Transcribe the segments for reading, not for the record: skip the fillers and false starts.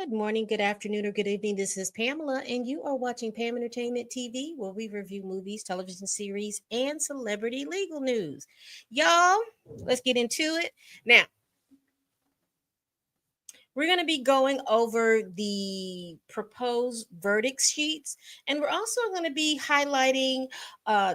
Good morning, good afternoon, or good evening. This is Pamela, and you are watching Pam Entertainment TV, where we review movies, television series, and celebrity legal news. Y'all, let's get into it. Now, we're going to be going over the proposed verdict sheets, and we're also going to be highlighting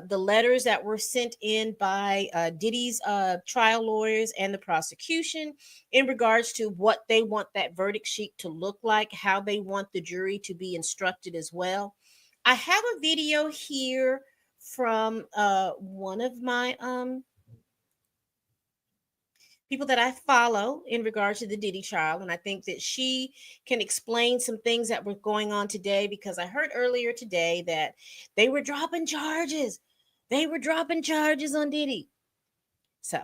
the letters that were sent in by Diddy's trial lawyers and the prosecution in regards to what they want that verdict sheet to look like, how they want the jury to be instructed as well. I have a video here from one of my people that I follow in regards to the Diddy trial. And I think that she can explain some things that were going on today, because I heard earlier today that they were dropping charges. They were dropping charges on Diddy. So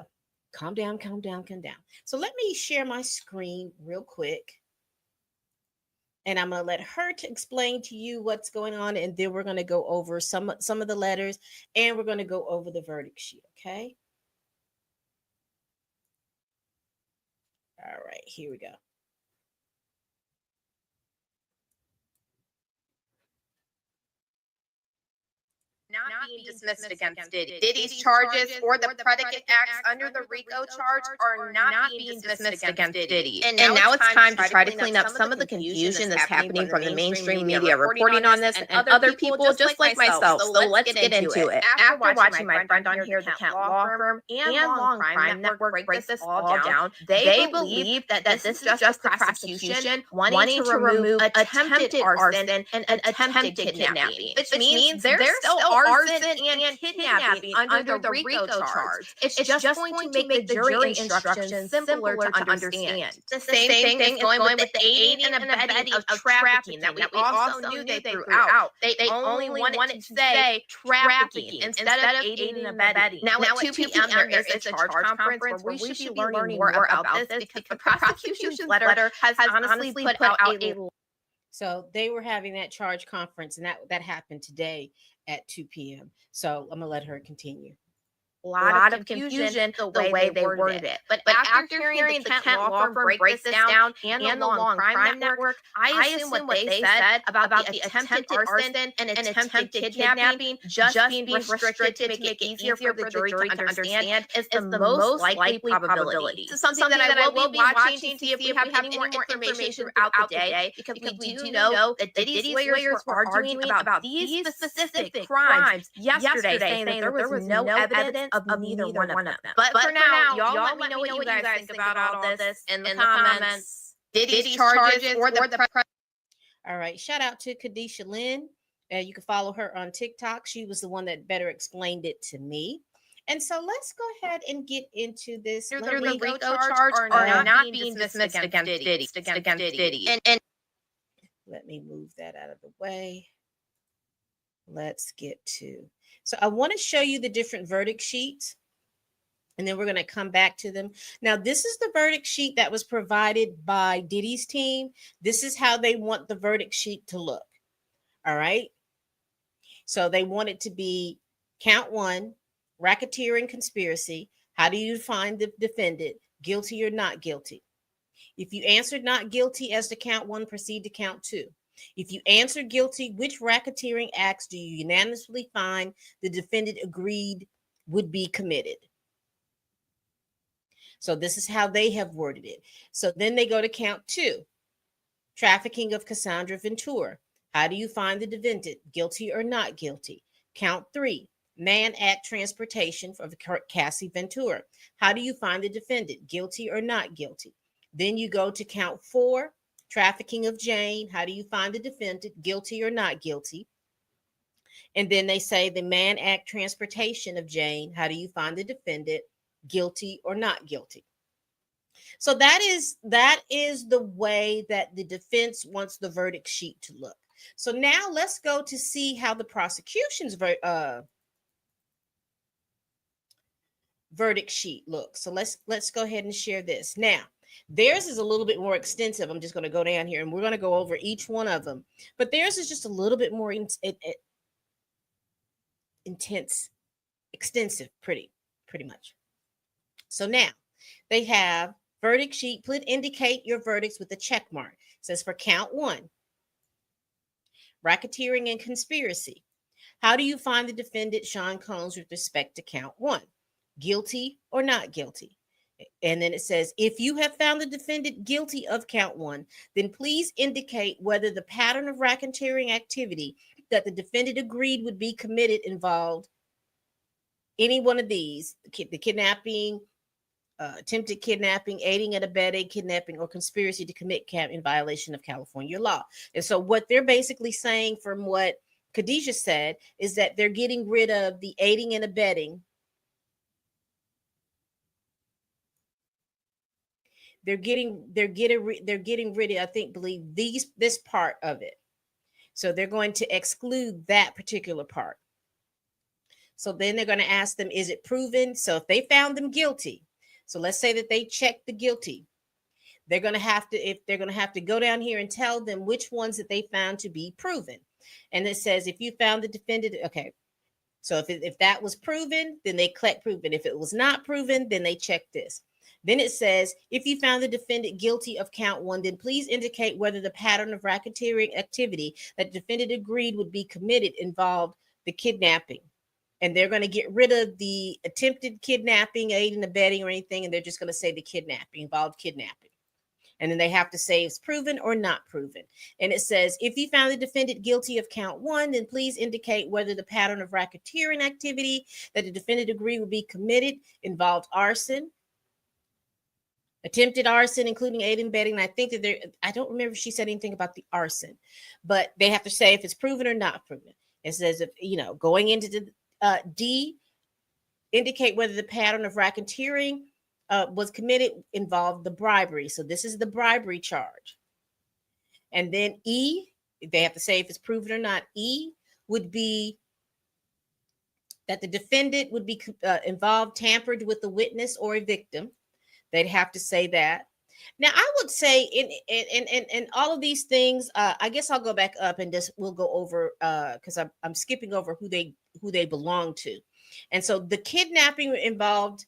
calm down, calm down, calm down. So let me share my screen real quick. And I'm going to let her to explain to you what's going on. And then we're going to go over some of the letters, and we're going to go over the verdict sheet. Okay. All right, here we go. Not being dismissed against Diddy. Diddy's charges or the predicate acts under the RICO charge are not being dismissed against Diddy. And now it's time to try to clean up some of the confusion that's happening from the mainstream media reporting on this and other people just like myself. So let's get into it. After watching my friend on here, the Kent Law Firm and Long Crime Network break this all down, they believe that this is just the prosecution wanting to remove attempted arson and attempted kidnapping, which means there's still arson and kidnapping under the RICO charge. It's just going to make the jury instructions simpler to understand. The same thing is going with the aiding and abetting of trafficking that we also knew they threw out. They only wanted to say trafficking instead of aiding and abetting. Now at 2 p.m. there is a charge conference where we should be learning more about this, because the prosecution's letter has honestly put out a... So they were having that charge conference, and that happened today at 2 p.m. So I'm going to let her continue. A lot of confusion the way they worded it. But after hearing the Kent Law Firm break this down and the Long Crime Network, I assume what they said about the attempted arson and attempted kidnapping just being restricted to make it easier for the jury to understand is the most likely probability. This is something that I will be watching to see if we have any more information throughout the day, because we do know that Diddy's lawyers were arguing about these specific crimes yesterday, saying that there was no evidence of neither one of them. But for now, y'all let me know what you guys think about all this in the comments. Diddy's charges or the... All right. Shout out to Kadisha Lynn. You can follow her on TikTok. She was the one that better explained it to me. And so let's go ahead and get into this. The RICO charge are not being dismissed against Diddy. And let me move that out of the way. Let's get to... So I want to show you the different verdict sheets, and then we're going to come back to them. Now, this is the verdict sheet that was provided by Diddy's team. This is how they want the verdict sheet to look. All right. So they want it to be count 1, racketeering conspiracy. How do you define the defendant? Guilty or not guilty? If you answered not guilty as to count 1, proceed to count 2. If you answer guilty, which racketeering acts do you unanimously find the defendant agreed would be committed? So this is how they have worded it. So then they go to count 2, trafficking of Cassandra Ventura. How do you find the defendant? Guilty or not guilty? Count 3, Mann Act transportation of Cassie Ventura. How do you find the defendant? Guilty or not guilty? Then you go to count 4, trafficking of Jane. How do you find the defendant? Guilty or not guilty? And then they say the Mann Act transportation of Jane. How do you find the defendant? Guilty or not guilty? So that is the way that the defense wants the verdict sheet to look. So now let's go to see how the prosecution's verdict sheet looks. So let's go ahead and share this. Now, theirs is a little bit more extensive. I'm just going to go down here and we're going to go over each one of them. But theirs is just a little bit more intense, extensive, pretty much. So now they have Verdict sheet, please indicate your verdicts with a check mark. It says for count 1, racketeering and conspiracy. How do you find the defendant, Sean Combs, with respect to count 1? Guilty or not guilty? And then it says, if you have found the defendant guilty of count 1, then please indicate whether the pattern of racketeering activity that the defendant agreed would be committed involved any one of these: the kidnapping, attempted kidnapping, aiding and abetting kidnapping, or conspiracy to commit in violation of California law. And so what they're basically saying, from what Khadijah said, is that they're getting rid of the aiding and abetting. They're getting rid of, I think, believe this part of it. So they're going to exclude that particular part. So then they're going to ask them, is it proven? So if they found them guilty, so let's say that they checked the guilty, they're going to have to go down here and tell them which ones that they found to be proven. And it says, if you found the defendant, okay. So if that was proven, then they click proven. If it was not proven, then they check this. Then it says, if you found the defendant guilty of count 1, then please indicate whether the pattern of racketeering activity that the defendant agreed would be committed involved the kidnapping. And they're going to get rid of the attempted kidnapping, aid and abetting, or anything, and they're just going to say the kidnapping, involved kidnapping. And then they have to say it's proven or not proven. And it says, if you found the defendant guilty of count 1, then please indicate whether the pattern of racketeering activity that the defendant agreed would be committed involved arson, attempted arson, including aid and abetting. And I think that I don't remember if she said anything about the arson, but they have to say if it's proven or not proven. It says, if, going into the D, indicate whether the pattern of racketeering was committed involved the bribery. So this is the bribery charge. And then E, they have to say if it's proven or not. E would be that the defendant would be involved, tampered with a witness or a victim. They'd have to say that. Now, I would say in all of these things, I guess I'll go back up and just we'll go over because I'm skipping over who they belong to. And so the kidnapping involved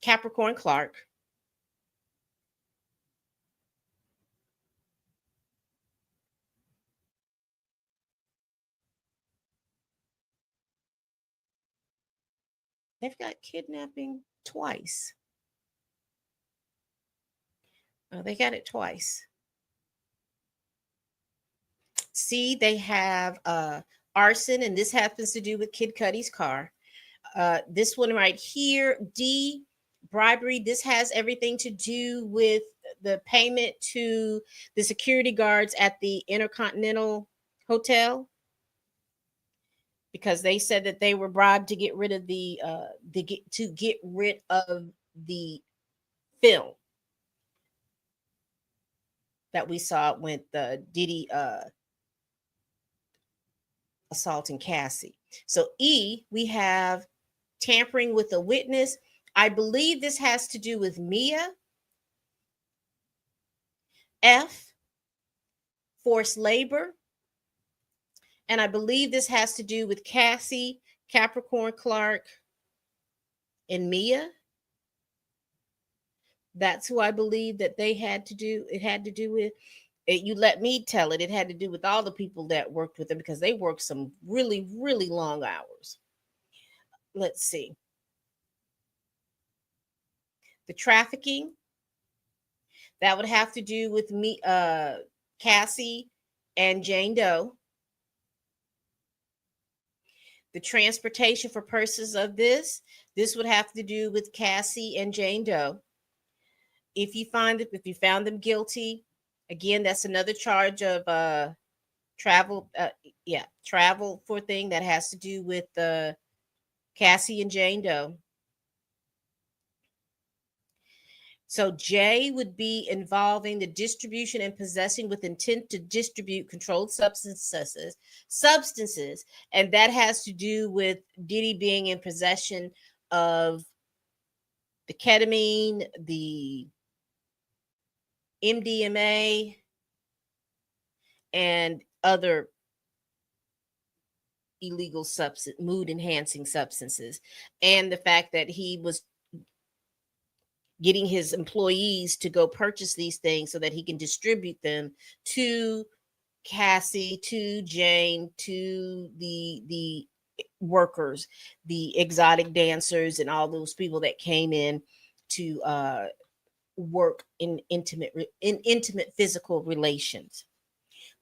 Capricorn Clark. They've got kidnapping twice. They got it twice. See, they have arson, and this happens to do with Kid Cudi's car. This one right here, D, bribery. This has everything to do with the payment to the security guards at the Intercontinental Hotel, because they said that they were bribed to get rid of the film that we saw with Diddy assaulting Cassie. So E, we have tampering with a witness. I believe this has to do with Mia. F, forced labor. And I believe this has to do with Cassie, Capricorn Clark, and Mia. That's who I believe that it had to do with. You let me tell it. It had to do with all the people that worked with them, because they worked some really, really long hours. Let's see. The trafficking, that would have to do with me, Cassie and Jane Doe. The transportation for purposes of this would have to do with Cassie and Jane Doe. If you found them guilty, again, that's another charge of travel. Travel for thing that has to do with Cassie and Jane Doe. So J would be involving the distribution and possessing with intent to distribute controlled substances, and that has to do with Diddy being in possession of the ketamine, the MDMA, and other illegal mood enhancing substances, and the fact that he was getting his employees to go purchase these things so that he can distribute them to Cassie, to Jane, to the workers, the exotic dancers, and all those people that came in to work in intimate physical relations.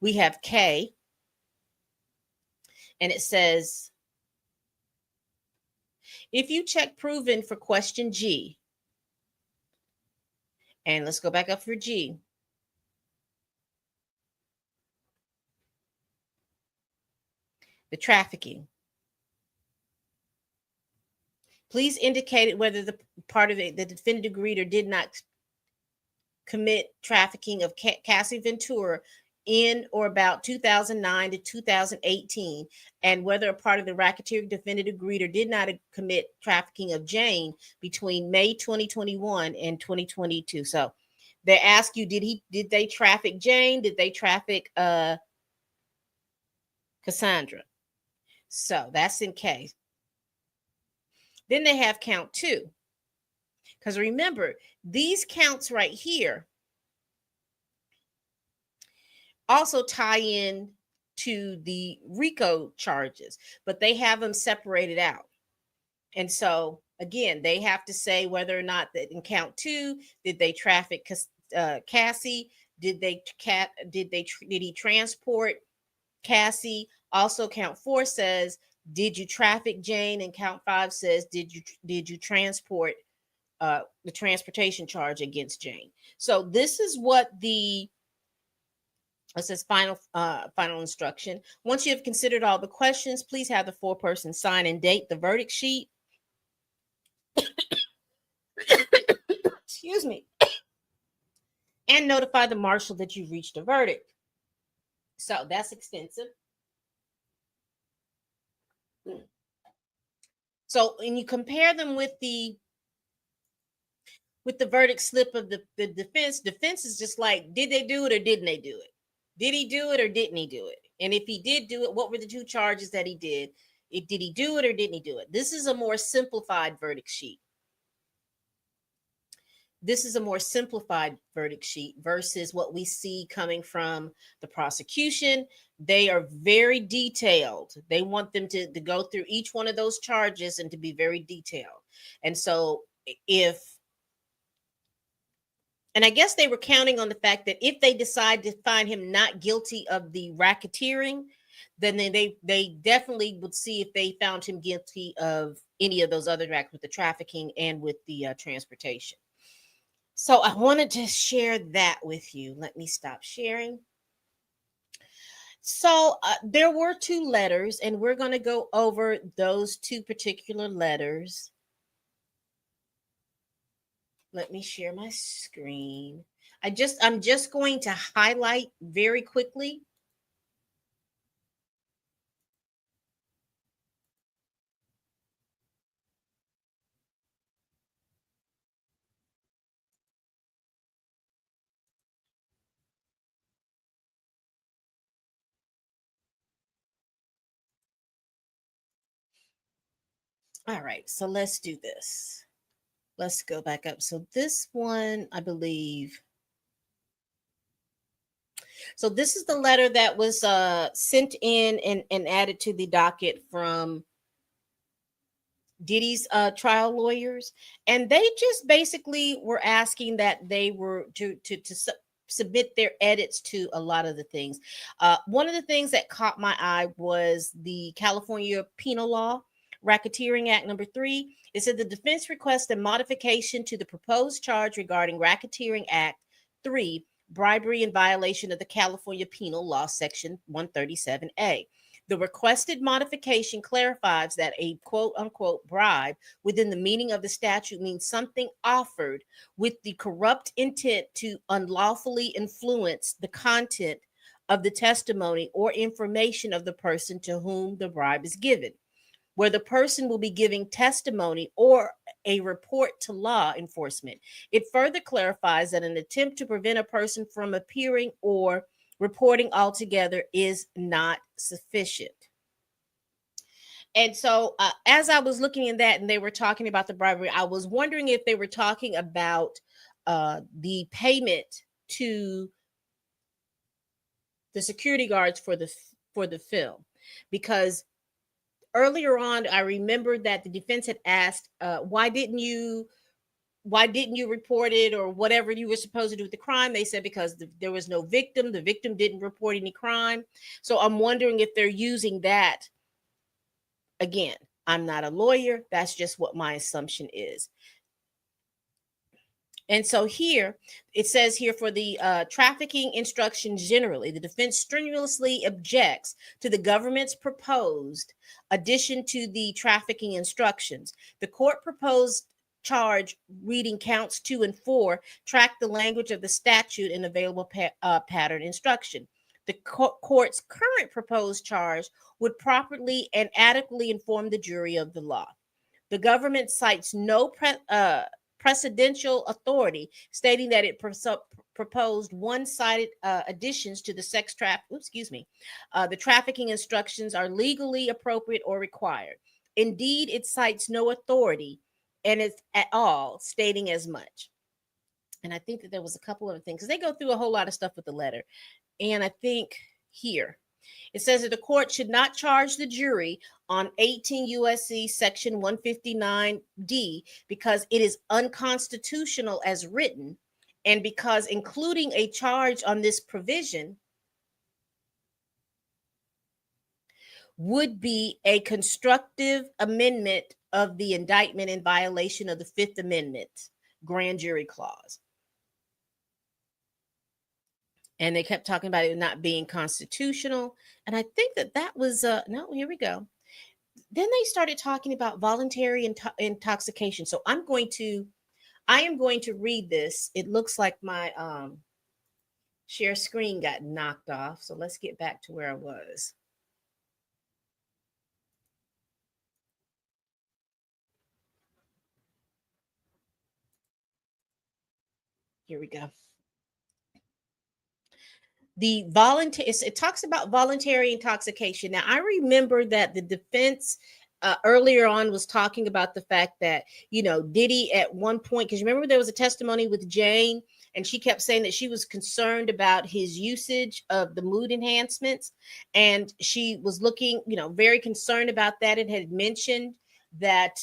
We have K, and it says, if you check proven for question G, and let's go back up for G. The trafficking. Please indicate whether the part of it, the defendant agreed or did not commit trafficking of Cassie Ventura in or about 2009 to 2018, and whether a part of the racketeering defendant agreed or did not commit trafficking of Jane between May 2021 and 2022. So they ask you, did they traffic Jane? Did they traffic Cassandra? So that's in K. Then they have count 2. Because remember, these counts right here also tie in to the RICO charges, but they have them separated out. And so again, they have to say whether or not that in count 2, did they traffic Cassie? Did he transport Cassie? Also, count 4 says, did you traffic Jane? And count 5 says, did you transport the transportation charge against Jane? So this is what it says final instruction. Once you have considered all the questions, please have the foreperson sign and date the verdict sheet. Excuse me. And notify the marshal that you've reached a verdict. So that's extensive. So when you compare them with the verdict slip of the defense is just like, did they do it or didn't they do it? Did he do it or didn't he do it? And if he did do it, what were the 2 charges that he did? Did he do it or didn't he do it? This is a more simplified verdict sheet. This is a more simplified verdict sheet versus what we see coming from the prosecution. They are very detailed. They want them to go through each one of those charges and to be very detailed. And so and I guess they were counting on the fact that if they decide to find him not guilty of the racketeering, then they definitely would see if they found him guilty of any of those other acts with the trafficking and with the transportation. So I wanted to share that with you. Let me stop sharing. So there were 2 letters, and we're going to go over those 2 particular letters. Let me share my screen. I'm just going to highlight very quickly. All right, so let's do this. Let's go back up. So this one, I believe. So this is the letter that was sent in and added to the docket from Diddy's trial lawyers. And they just basically were asking that they were to submit their edits to a lot of the things. One of the things that caught my eye was the California Penal Law Racketeering Act number 3. It said the defense requests a modification to the proposed charge regarding Racketeering Act 3, bribery in violation of the California Penal Law Section 137A. The requested modification clarifies that a quote unquote bribe within the meaning of the statute means something offered with the corrupt intent to unlawfully influence the content of the testimony or information of the person to whom the bribe is given, where the person will be giving testimony or a report to law enforcement. It further clarifies that an attempt to prevent a person from appearing or reporting altogether is not sufficient. And so, as I was looking in that and they were talking about the bribery, I was wondering if they were talking about the payment to the security guards for the film, because earlier on I remember that the defense had asked, why didn't you report it, or whatever you were supposed to do with the crime. They said because there was no victim, the victim didn't report any crime. So I'm wondering if they're using that again. I'm not a lawyer, that's just what my assumption is. And so here it says here, for the trafficking instructions generally, the defense strenuously objects to the government's proposed addition to the trafficking instructions. The court proposed charge reading counts 2 and 4 track the language of the statute and available pattern instruction. The court's current proposed charge would properly and adequately inform the jury of the law. The government cites no precedential authority stating that it proposed one-sided additions to the the trafficking instructions are legally appropriate or required. Indeed, it cites no authority and it's at all stating as much. And I think that there was a couple of things, because they go through a whole lot of stuff with the letter. And I think here it says that the court should not charge the jury on 18 USC section 159D because it is unconstitutional as written, and because including a charge on this provision would be a constructive amendment of the indictment in violation of the Fifth Amendment grand jury clause. And they kept talking about it not being constitutional. And I think that was, no, here we go. Then they started talking about voluntary intoxication. So I am going to read this. It looks like my share screen got knocked off. So let's get back to where I was. Here we go. It talks about voluntary intoxication. Now, I remember that the defense earlier on was talking about the fact that, Diddy at one point, because remember there was a testimony with Jane, and she kept saying that she was concerned about his usage of the mood enhancements. And she was looking, very concerned about that, and had mentioned that,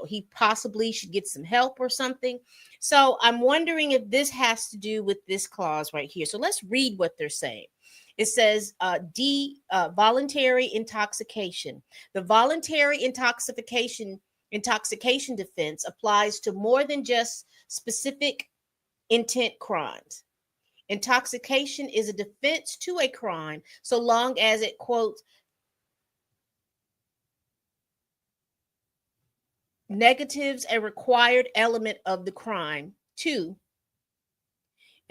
he possibly should get some help or something. So I'm wondering if this has to do with this clause right here. So let's read what they're saying. It says voluntary intoxication. The voluntary intoxication defense applies to more than just specific intent crimes. Intoxication is a defense to a crime so long as it, quote, negatives a required element of the crime. 2,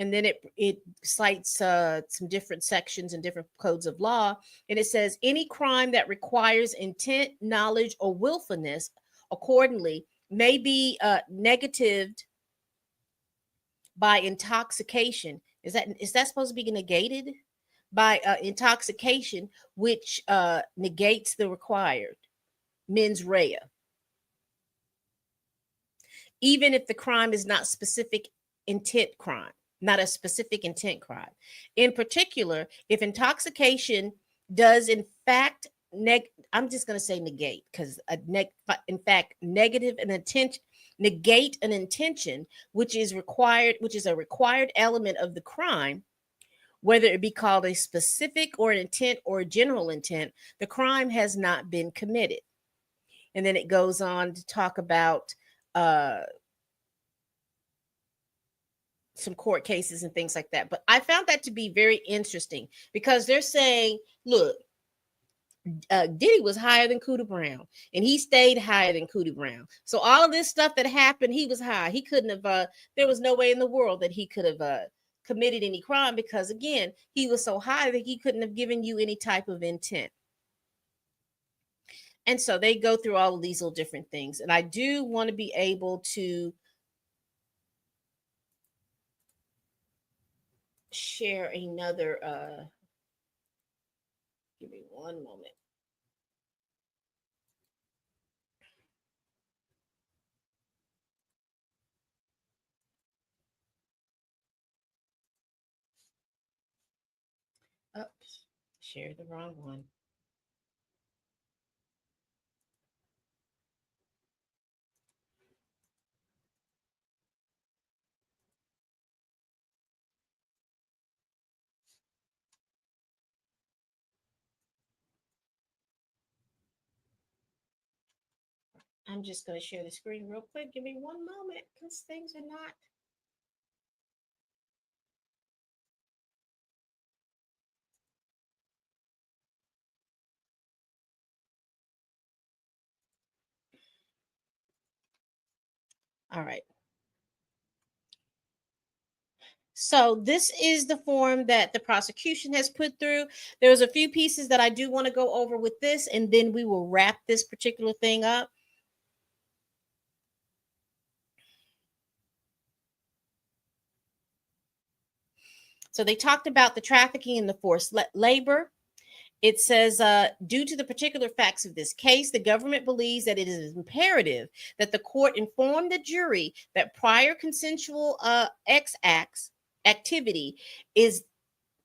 and then it cites some different sections and different codes of law, and it says any crime that requires intent, knowledge, or willfulness accordingly may be negatived by intoxication. Is that supposed to be negated by intoxication, which negates the required mens rea, even if the crime is not specific intent crime, not a specific intent crime. In particular, if intoxication does in fact I'm just going to say negate, because in fact negative an intent negate an intention which is a required element of the crime, whether it be called a specific or an intent or a general intent, the crime has not been committed. And then it goes on to talk about some court cases and things like that. But I found that to be very interesting, because they're saying, look, Diddy was higher than Cootie Brown, and he stayed higher than Cootie Brown. So all of this stuff that happened, he was high. He couldn't have, there was no way in the world that he could have committed any crime, because again, he was so high that he couldn't have given you any type of intent. And so they go through all of these little different things. And I do want to be able to share another, give me one moment. Oops, shared the wrong one. I'm just going to share the screen real quick. Give me one moment because things are not. All right. So this is the form that the prosecution has put through. There's a few pieces that I do want to go over with this, and then we will wrap this particular thing up. So they talked about the trafficking and the forced labor. It says, due to the particular facts of this case, the government believes that it is imperative that the court inform the jury that prior consensual X acts activity is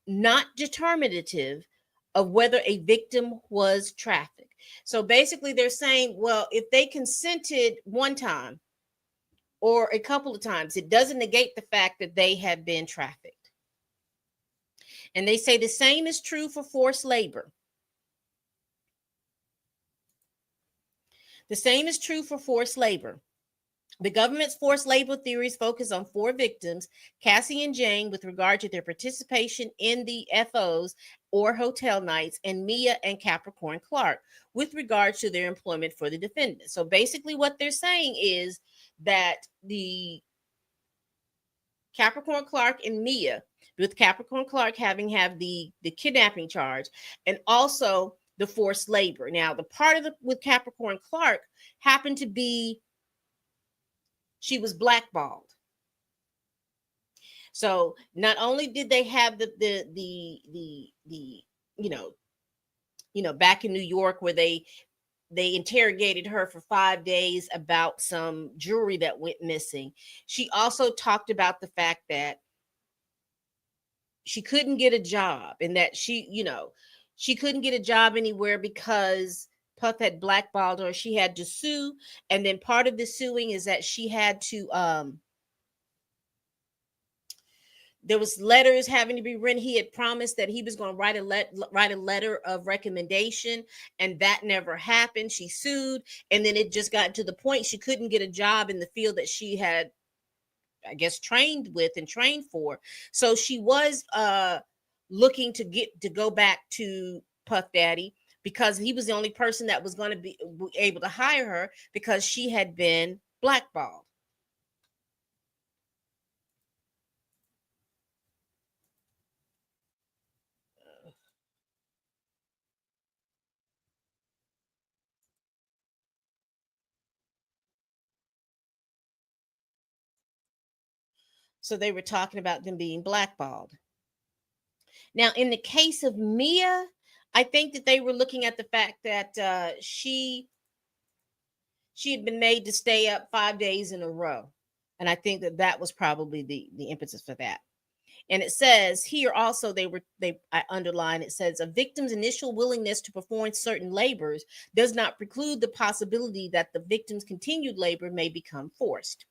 not determinative of whether a victim was trafficked. So basically, they're saying, well, if they consented one time or a couple of times, it doesn't negate the fact that they have been trafficked. And they say the same is true for forced labor. The same is true for forced labor. The government's forced labor theories focus on four victims, Cassie and Jane, with regard to their participation in the FOs or hotel nights, and Mia and Capricorn Clark, with regard to their employment for the defendant. So basically, what they're saying is that the Capricorn Clark and Mia, with Capricorn Clark having the kidnapping charge, and also the forced labor. Now, the part of with Capricorn Clark happened to be she was blackballed. So not only did they have the back in New York where they interrogated her for 5 days about some jewelry that went missing, she also talked about the fact that she couldn't get a job, and that she couldn't get a job anywhere because Puff had blackballed her. She had to sue, and then part of the suing is that she had to there was letters having to be written. He had promised that he was going to write a letter of recommendation, and that never happened. She sued, and then it just got to the point she couldn't get a job in the field that she had, I guess, trained with and trained for. So she was looking to go back to Puff Daddy because he was the only person that was going to be able to hire her because she had been blackballed. So they were talking about them being blackballed. Now, in the case of Mia, I think that they were looking at the fact that she had been made to stay up 5 days in a row, and I think that that was probably the impetus for that. And it says here also I underline, it says a victim's initial willingness to perform certain labors does not preclude the possibility that the victim's continued labor may become forced.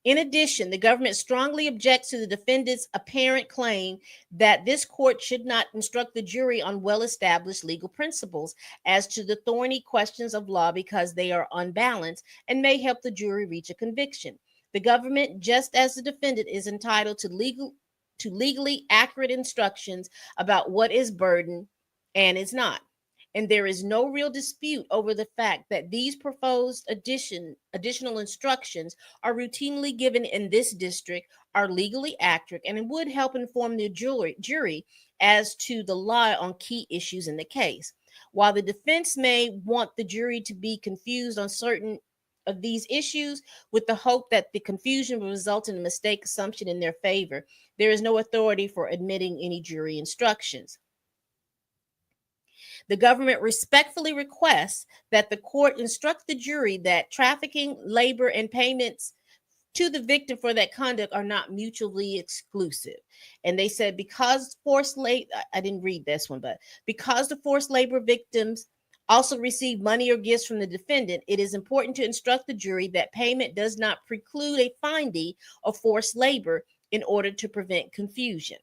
In addition, the government strongly objects to the defendant's apparent claim that this court should not instruct the jury on well-established legal principles as to the thorny questions of law because they are unbalanced and may help the jury reach a conviction. The government, just as the defendant, is entitled to legally accurate instructions about what is burden and is not. And there is no real dispute over the fact that these proposed additional instructions are routinely given in this district, are legally accurate, and would help inform the jury as to the law on key issues in the case. While the defense may want the jury to be confused on certain of these issues with the hope that the confusion will result in a mistake assumption in their favor, there is no authority for admitting any jury instructions. The government respectfully requests that the court instruct the jury that trafficking, labor, and payments to the victim for that conduct are not mutually exclusive. And they said because forced labor, I didn't read this one, but because the forced labor victims also receive money or gifts from the defendant, it is important to instruct the jury that payment does not preclude a finding of forced labor in order to prevent confusion.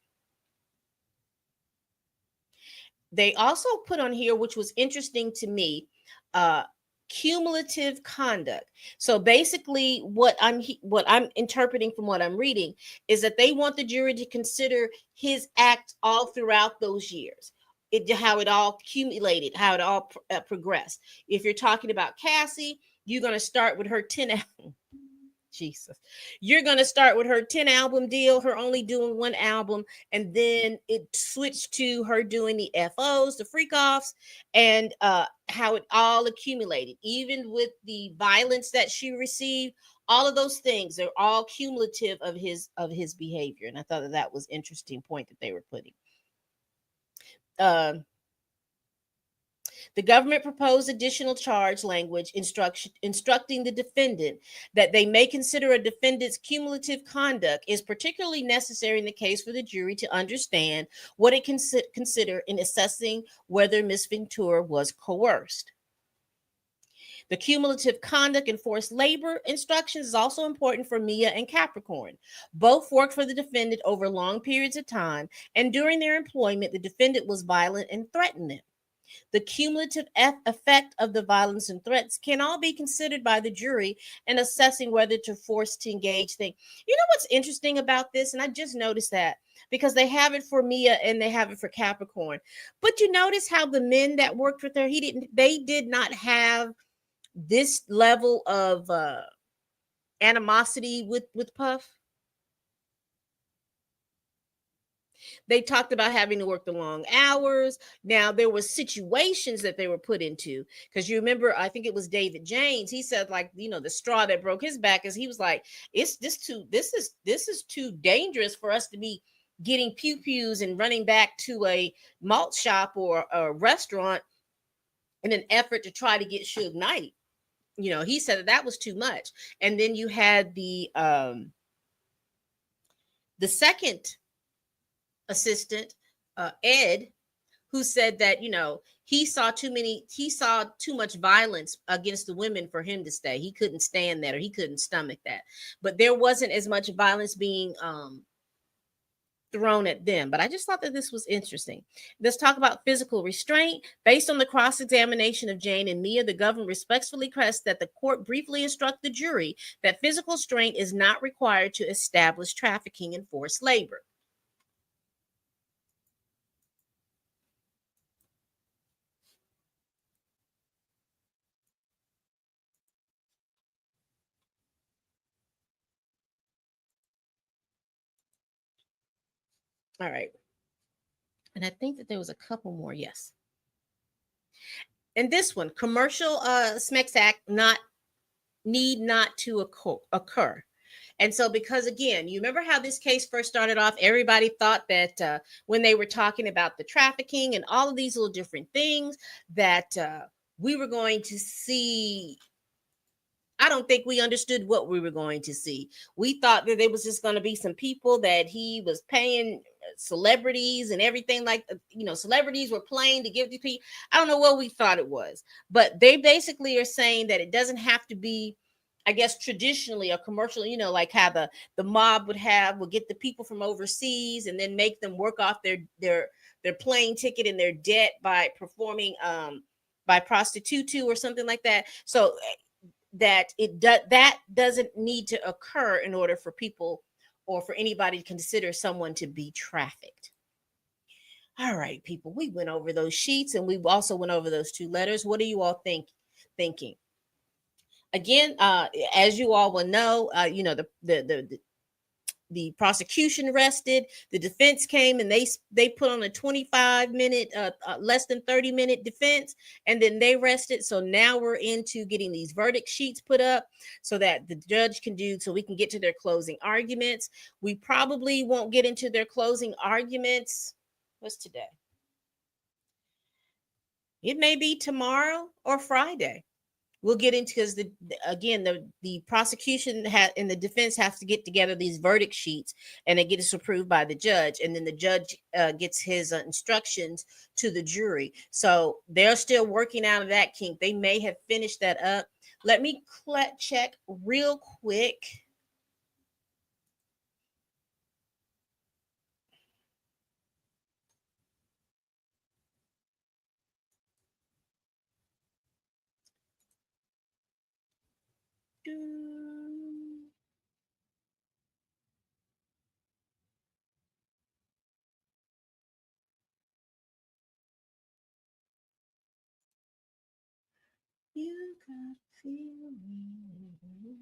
They also put on here, which was interesting to me, cumulative conduct. So basically what I'm interpreting from what I'm reading is that they want the jury to consider his act all throughout those years. How it all accumulated, how it all progressed. If you're talking about Cassie, you're going to start with her 10 Jesus. You're going to start with her 10 album deal, her only doing one album, and then it switched to her doing the FOs, the freak offs, and how it all accumulated. Even with the violence that she received, all of those things are all cumulative of his behavior. And I thought that was interesting point that they were putting. The government proposed additional charge language instructing the defendant that they may consider a defendant's cumulative conduct is particularly necessary in the case for the jury to understand what it can consider in assessing whether Ms. Ventura was coerced. The cumulative conduct and forced labor instructions is also important for Mia and Capricorn. Both worked for the defendant over long periods of time, and during their employment, the defendant was violent and threatened them. The cumulative effect of the violence and threats can all be considered by the jury in assessing whether to force to engage things. You know what's interesting about this? And I just noticed that because they have it for Mia and they have it for Capricorn. But you notice how the men that worked with her, they did not have this level of animosity with Puff. They talked about having to work the long hours. Now there were situations that they were put into, because you remember, I think it was David James. He said, like, the straw that broke his back is he was like, this is too dangerous for us to be getting pew-pews and running back to a malt shop or a restaurant in an effort to try to get Suge Knight. He said that was too much. And then you had the second assistant, Ed, who said that he saw too much violence against the women for him to stay. He couldn't stand that, or he couldn't stomach that. But there wasn't as much violence being thrown at them. But I just thought that this was interesting. Let's talk about physical restraint. Based on the cross-examination of Jane and Mia, the government respectfully requests that the court briefly instruct the jury that physical restraint is not required to establish trafficking and forced labor. All right. And I think that there was a couple more. Yes. And this one, commercial SMEX Act need not to occur. And so, because again, you remember how this case first started off, everybody thought that when they were talking about the trafficking and all of these little different things, that we were going to see. I don't think we understood what we were going to see. We thought that there was just going to be some people that he was paying, celebrities and everything, like, celebrities were playing to give to people. I don't know what we thought it was, but they basically are saying that it doesn't have to be, I guess, traditionally a commercial, like how the mob would get the people from overseas and then make them work off their plane ticket and their debt by performing by prostitute or something like that. So that that doesn't need to occur in order for people or for anybody to consider someone to be trafficked. All right, people, we went over those sheets and we also went over those two letters. What are you all thinking? Again, as you all will know, the prosecution rested, the defense came and they put on a 25-minute, less than 30-minute defense, and then they rested. So now we're into getting these verdict sheets put up so that the judge so we can get to their closing arguments. We probably won't get into their closing arguments. What's today? It may be tomorrow or Friday. we'll get into, because the prosecution and the defense have to get together these verdict sheets, and it gets approved by the judge, and then the judge gets his instructions to the jury. So they're still working out of that kink. They may have finished that up. Let me check real quick. You could feel me.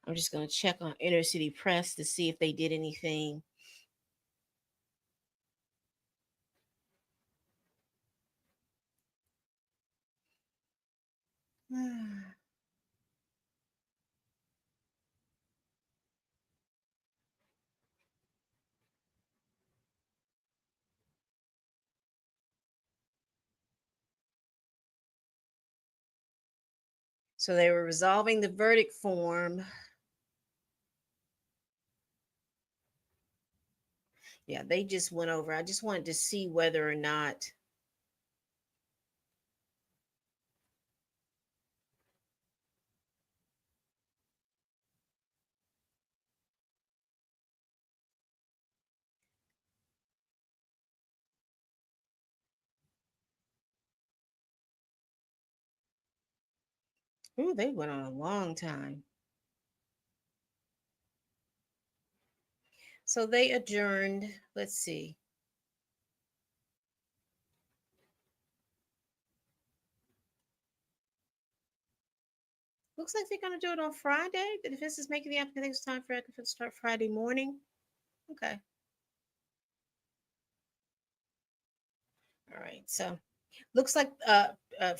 I'm just going to check on Inner City Press to see if they did anything. So they were resolving the verdict form. Yeah, they just went over. I just wanted to see whether or not they went on a long time. So they adjourned. Let's see. Looks like they're going to do it on Friday. The defense is making the application time for it to start Friday morning. Okay. All right. So looks like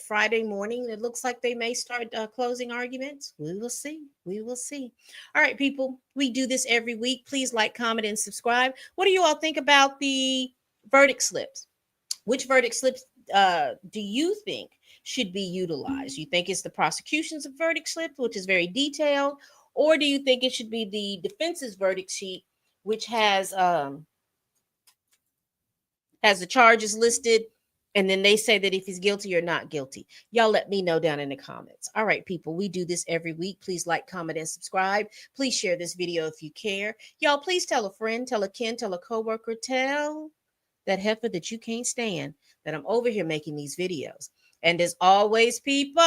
Friday morning. It looks like they may start closing arguments. We will see. We will see. All right, people. We do this every week. Please like, comment, and subscribe. What do you all think about the verdict slips? Which verdict slips do you think should be utilized? You think it's the prosecution's verdict slip, which is very detailed, or do you think it should be the defense's verdict sheet, which has the charges listed, and then they say that if he's guilty or not guilty? Y'all let me know down in the comments. All right, people, we do this every week. Please like, comment, and subscribe. Please share this video if you care. Y'all, please tell a friend, tell a kin, tell a coworker, tell that heifer that you can't stand that I'm over here making these videos. And as always, people,